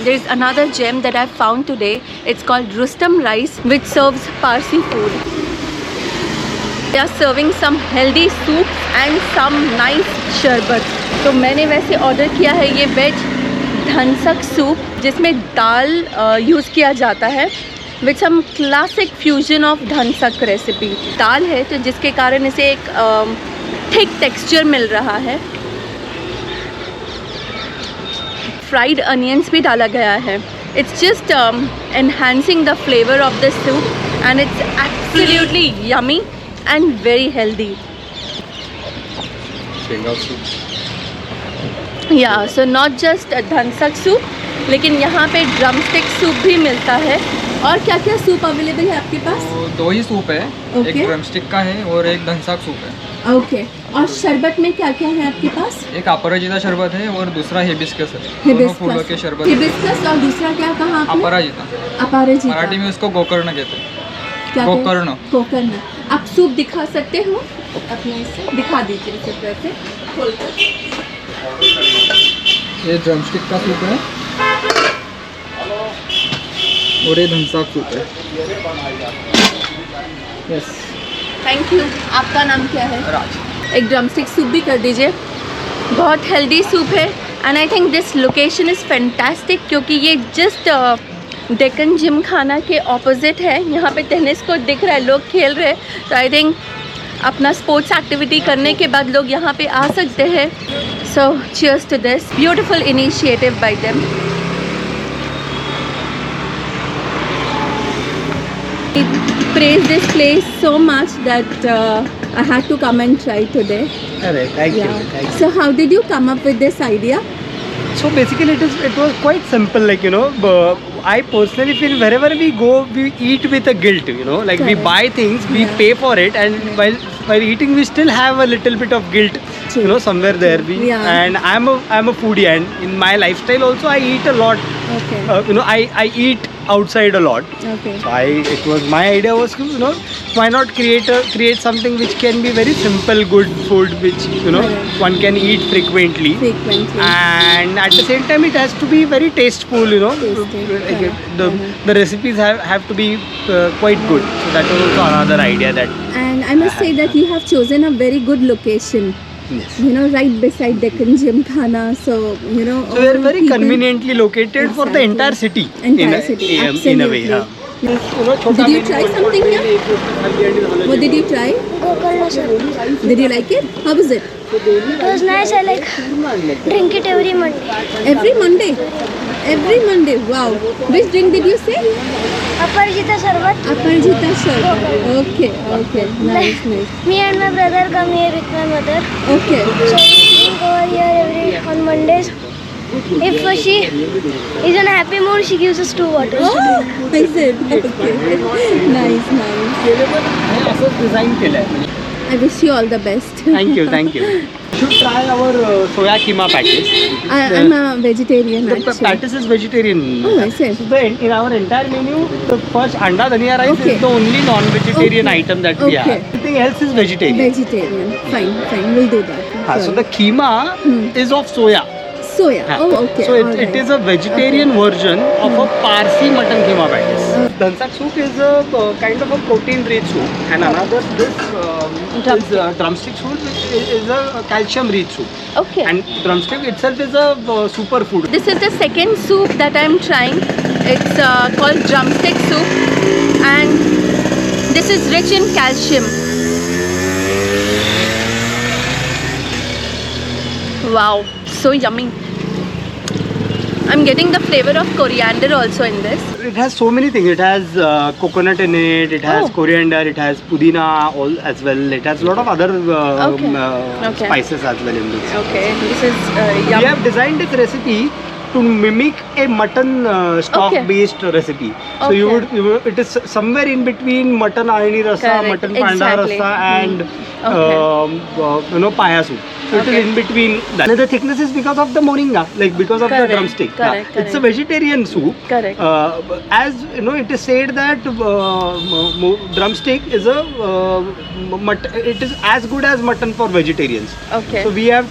there is another gem that I found today. It's called Rustam rice, which serves Parsi food. They are serving some healthy soups and some nice sherbets. तो मैंने वैसे order किया है ये veg धनसक soup, जिसमें दाल use किया जाता है, with some classic fusion of dhansak recipe. दाल है तो जिसके कारण इसे एक थिक टेक्सचर मिल रहा है. फ्राइड अनियंस भी डाला गया है. It's just enhancing the flavour of the soup and it's absolutely yummy and very healthy. या सो नॉट जस्ट धनसक सूप, लेकिन यहाँ पे ड्रमस्टिक सूप भी मिलता है. और क्या क्या सूप अवेलेबल है आपके पास? दो ही सूप है, एक ड्रमस्टिक का है और एक धनसक सूप है. ओके. और शरबत में क्या क्या है आपके पास? एक अपराजिता शरबत है और दूसरा हिबिस्कस है. दोनों फूलों के शरबत. हिबिस्कस और दूसरा क्या कहा आपने? अपराजिता. अपराजिता. मराठी में उसको गोकर्ण कहते हैं. क्या गोकर्ण. गोकर्ण. आप सूप दिखा सकते हो अपने से? दिखा दीजिए इस तरह से खोलकर. ये ड्रमस्टिक का सूप है और ये धनसक सूप है. यस. Thank you. आपका नाम क्या है? राज. एक ड्रमस्टिक सूप भी कर दीजिए. बहुत हेल्दी सूप है and I think this location is fantastic, क्योंकि ये जस्ट डेक्कन जिम खाना के ऑपोजिट है. यहाँ पे टेनिस कोर्ट दिख रहा है, लोग खेल रहे हैं. तो आई थिंक अपना स्पोर्ट्स एक्टिविटी करने के बाद लोग यहाँ पे आ सकते हैं. So cheers to this beautiful initiative by them. Praise this place so much that I had to come and try today. Alright, thank you. So how did you come up with this idea? So basically it was quite simple, like, you know, I personally feel wherever we go, we eat with a guilt, you know, like we Correct. buy things, we pay for it, and while eating we still have a little bit of guilt, True. you know, somewhere there. And I'm a foodie, and in my lifestyle also I eat a lot. Okay. You know, I eat outside a lot. Okay. So it was my idea was, you know, why not create something which can be very simple, good food, which, you know, Correct. one can eat frequently. And at the same time it has to be very tasteful, you know. Tasty. Like, the recipes have to be quite good. So that was also another idea that. And I must say that you have chosen a very good location. Yes. You know, right beside Deccan Gymkhana. So, you know. So we are all very people- conveniently located for the Exactly. entire city. Entire city. In a way. Absolutely. Yeah. Did you try something here? What did you try? Gokarna sir. Did you like it? How was it? It was nice. I like drink it every Monday. Every Monday? Every Monday. Wow. Which drink did you say? Aparajita Sarvat. Aparajita Sherbet. Okay. Nice. Me and my brother come here with my mother. Okay. So we drink over here every on Mondays. If she is in a happy mood, she gives us 2 bottles to drink. Oh, is it? Okay. Nice. असंच design केलंय. I wish you all the best. Thank you. You should try our soya keema patties. I'm a vegetarian The actually. patties is vegetarian. Oh, I see. So in our entire menu, the first anda dhania rice Okay. is the only non-vegetarian Okay. item that we Okay. have. Everything else is vegetarian. Vegetarian. Fine. We'll do that. So the keema is of soya. Soya. हाँ. Oh, okay. So it Alright. is a vegetarian version of a Parsi mutton keema patties. Dhansak soup is a kind of a protein-rich soup, and another this is drumstick soup, which is a calcium-rich soup. Okay. And drumstick itself is a superfood. This is the second soup that I'm trying. It's called drumstick soup, and this is rich in calcium. Wow, so yummy. I'm getting the flavor of coriander also in this. It has so many things. It has coconut in it. It has Oh. coriander. It has pudina all as well. It has a lot of other Okay. spices as well in this. Okay, this is We yum. have designed this recipe to mimic a mutton stock-based recipe. So you would it is somewhere in between mutton ayani rasa, Correct. mutton panda Exactly. rasa, and Okay. you know, paya soup. So it is in between that. The thickness is because of the moringa, like because of Correct, the drumstick. correct, It's a vegetarian soup. Correct. As you know, it is said that drumstick is it is as good as mutton for vegetarians. Okay. So we are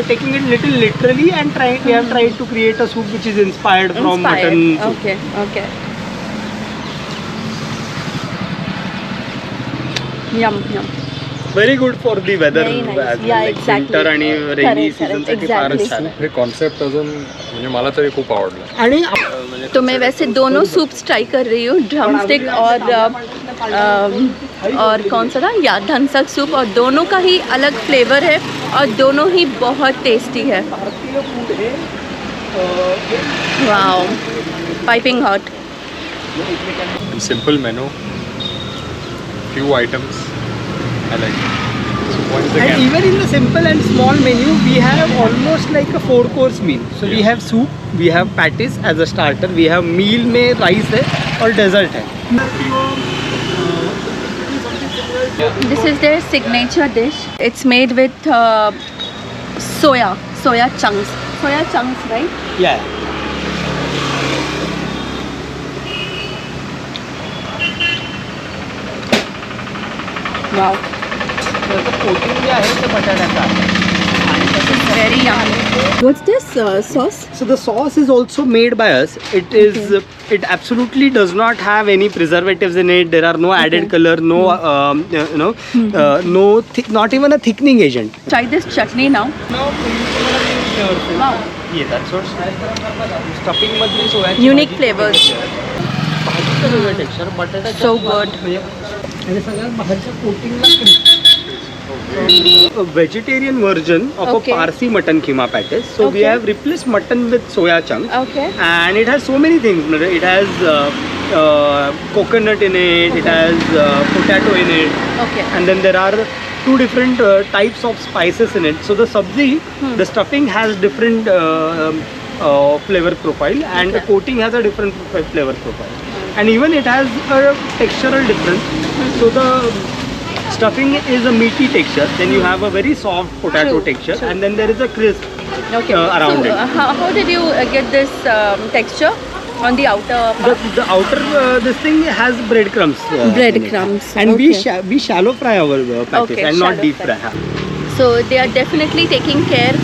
taking it little literally and we have tried to create a soup which is inspired from mutton soup. Okay, okay. Yum, yum. Very good for the weather. Very nice. as well, Yeah, like exactly. winter आणि rainy Correct, season correct, साठी exactly. फारच छान आहे. हे concept अजून म्हणजे मला तरी खूप आवडलं. आणि तो मैं वैसे दोनों सूप्स ट्राई कर रही हूँ, ड्रमस्टिक और कौन सा था या धनसक सूप, और दोनों का ही अलग फ्लेवर है और दोनों ही बहुत टेस्टी है. Wow, piping hot. Simple menu, few items. I like it. So what is the And camp? even in the simple and small menu, we have almost like a 4-course meal. So we have soup, we have patties as a starter, we have meal में rice है और dessert है. This is their signature dish. It's made with soya chunks. Soya chunks, right? Yeah. Wow. त्याचं coating जे आहे ते बटाट्याचं आहे. Very yummy. What's this sauce? So the sauce is also made by us. It is it absolutely does not have any preservatives in it. There are no added color, no no not even a thickening agent. Try this chutney now. Now Wow. येतात stuffing मधली सोयाची Unique flavors. भाजीचं वेगळं texture बटाटा So good. आणि सगळ्यात बाहेरच्या कोटिंगला vegetarian version of Okay. a Parsi mutton keema package. So we Okay. have replaced mutton with soya chunks. Okay. And it has so many things. It has coconut in it, it has potato in it, Okay. and then there are 2 different types of spices in it. So the sabzi, the stuffing has different flavor profile, and the Okay. coating has a different flavor profile. And even it has a textural difference. So the stuffing is a meaty texture, then you have a very soft potato True, texture, true. and then there is a crisp Okay. around So, it. how did you get this texture on the outer part? The outer this thing has breadcrumbs. Breadcrumbs, And okay. we shallow fry our package Okay, and not shallow deep fry. fry. So they are definitely taking care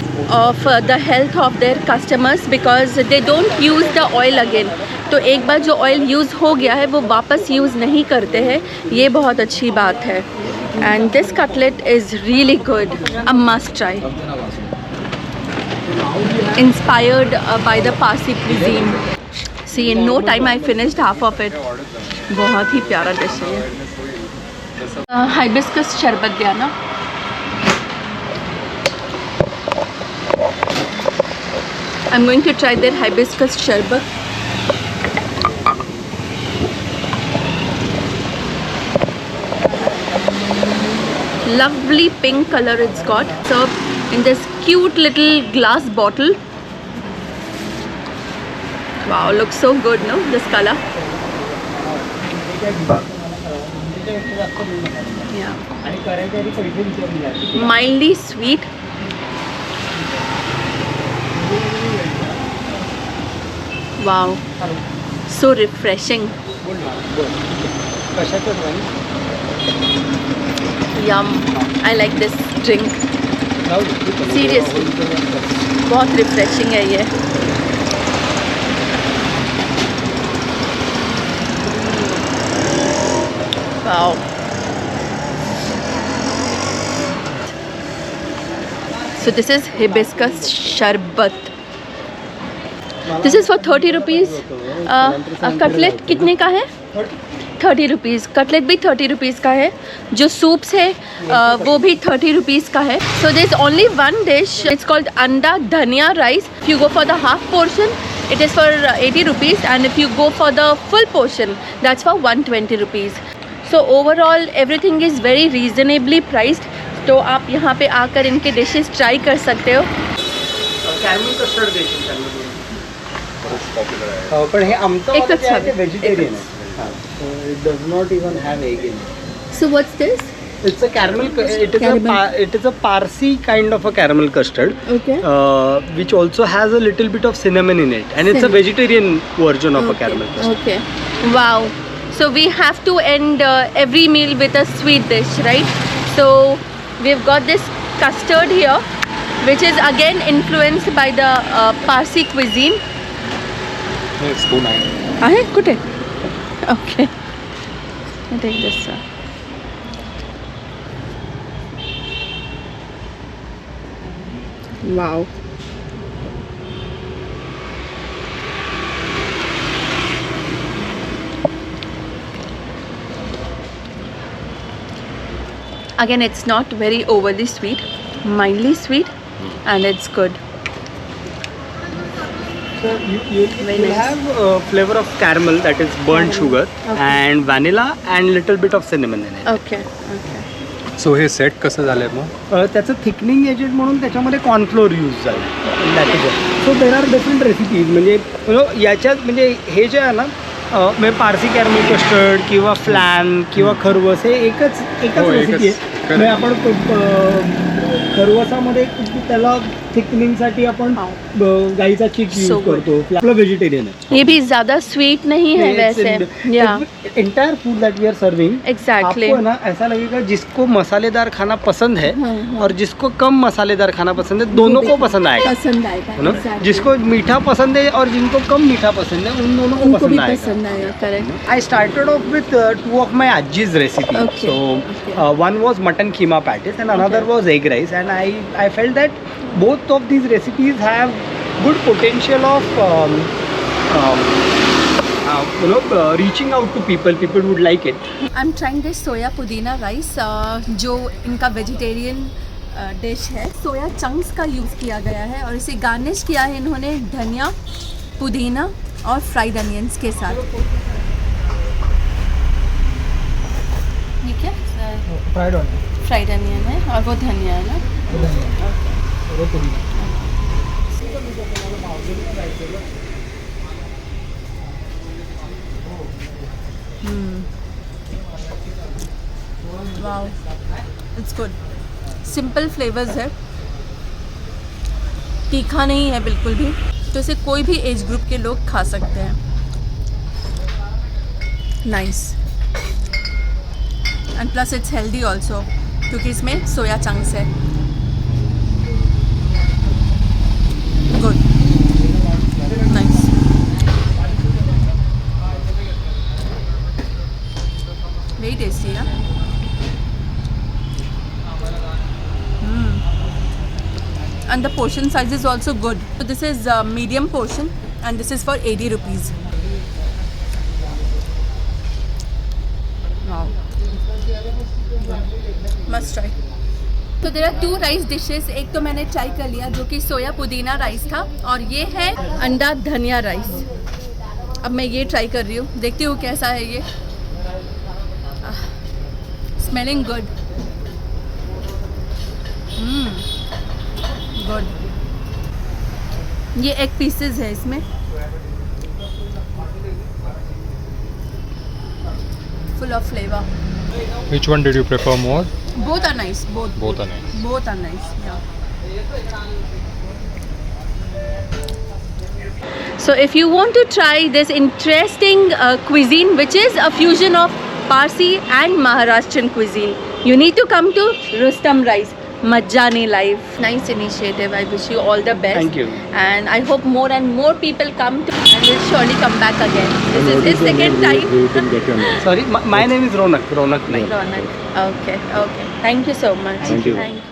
of the health of their customers because they don't use the oil again. तो एक बार जो oil use हो गया है वो वापस use नहीं करते हैं, ये बहुत अच्छी बात है. And this cutlet is really good, a must try. Inspired by the Parsi cuisine. See, in no time I finished half of it. बहुत ही प्यारा डिश है ये. हाइबिस्कस शरबत दिया ना. I'm going to try their hibiscus sherbet. Lovely pink color it's got. Served in this cute little glass bottle. Wow, looks so good, no? This color. Yeah. Mildly sweet. Wow, so refreshing. Yum. I like this drink. Seriously, बहुत refreshing है ये. Wow. So this is hibiscus sharbat. This is for 30 rupees. Cutlet कितने का है? 30 rupees. Cutlet भी 30 rupees का है. जो सूप्स है वो भी 30 रुपीज़ का है. So there is only one dish. It's called anda dhaniya rice. If you go for the half portion it is for 80 rupees, and if you go for the full portion that's for 120 rupees. So overall everything is very reasonably priced. तो आप यहाँ पे आकर इनके dishes try कर सकते हो. Caramel custard देशील पण हे आमचं एकच जे आहे ते हवं. व्हेजिटेरियन आहे. It does not even have egg in. So what's this? It's a caramel. It is a Parsi kind of a caramel custard, Okay. which also has a little bit of cinnamon in it, and it's a vegetarian version of a caramel custard. Okay. Wow. So we have to end every meal with a sweet dish, right? So we've got this custard here, which is again influenced by the Parsi cuisine. It's too nice. आहे कुठे? Okay. I take this one. Wow. Again, it's not very overly sweet, mildly sweet, and it's good. So you Very nice. have a flavor of caramel, that is burnt sugar, and vanilla and little bit of cinnamon in it. Okay. Okay. So हे set कसं झालंय मग? त्याचं thickening agent म्हणून त्याच्यामध्ये cornflour use झालं. That is so there are different recipes. म्हणजे याच्यात म्हणजे हे जे आहे ना म्हणजे पारसी कॅरमल कस्टर्ड किंवा फ्लॅन किंवा खरवस हे एकच हो, रेसिपी एकच. आहे. म्हणजे आपण खरवसामध्ये त्याला थिकनिंगसाठी आपण गाईचा चीक So यूज good. करतो. आपलं व्हेजिटेरियन आहे. ये भी ज़्यादा स्वीट नहीं है वैसे. Yeah. Entire food that we are serving Exactly. आपको ना ऐसा लगेगा जिसको मसालेदार खाना पसंद है और जिसको कम मसालेदार खाना पसंद है, दोनों को पसंद आएगा. पसंद आएगा. है ना? जिसको मीठा पसंद है और जिनको कम मीठा पसंद है, उन दोनों को उनको भी पसंद आएगा. पसंद आएगा. Correct. I started off with two of my Ajji's recipe. Okay. So Okay. one was mutton keema patties and another Okay. was egg rice, and I felt that both of these recipes have good potential of reaching out to people. People would like it. I am trying this soya pudina rice, जो इनका vegetarian dish है. Soya chunks का use किया गया है और इसे garnish किया है इन्होंने धनिया, पुदीना और फ्राइड अनियंस के साथ. ठीक है. फ्राइड अनियन है और वो धनिया है ना. Wow, it's good. Simple flavours है, तीखा नहीं है बिल्कुल भी, तो इसे कोई भी एज ग्रुप के लोग खा सकते हैं. Nice. And plus it's healthy also क्योंकि इसमें सोया चंक्स है. गुड. नाइस. वेरी टेस्टी है. And the portion size is also good. So this is medium portion and this is for 80 rupees. Wow. Must try. तो there are two rice dishes. एक तो मैंने try कर लिया जो कि सोया पुदीना राइस था, और ये है अंडा धनिया राइस. अब मैं ये ट्राई कर रही हूँ, देखती हूँ कैसा है ये. Smelling good. गुड. ये एग पीसेस है इसमें. Full of flavour. Which one did you prefer more? Both are nice. Both Both are nice. Both are nice. Yeah. So if you want to try this interesting cuisine, which is a fusion of Parsi and Maharashtrian cuisine, you need to come to Rustom Rice. Majjani Life. Nice initiative. I wish you all the best. Thank you. And I hope more and more people come to and will surely come back again. This is his second time. Sorry, my name is Ronak Naik. Ronak. Okay. Thank you so much. Thank you. Thank you.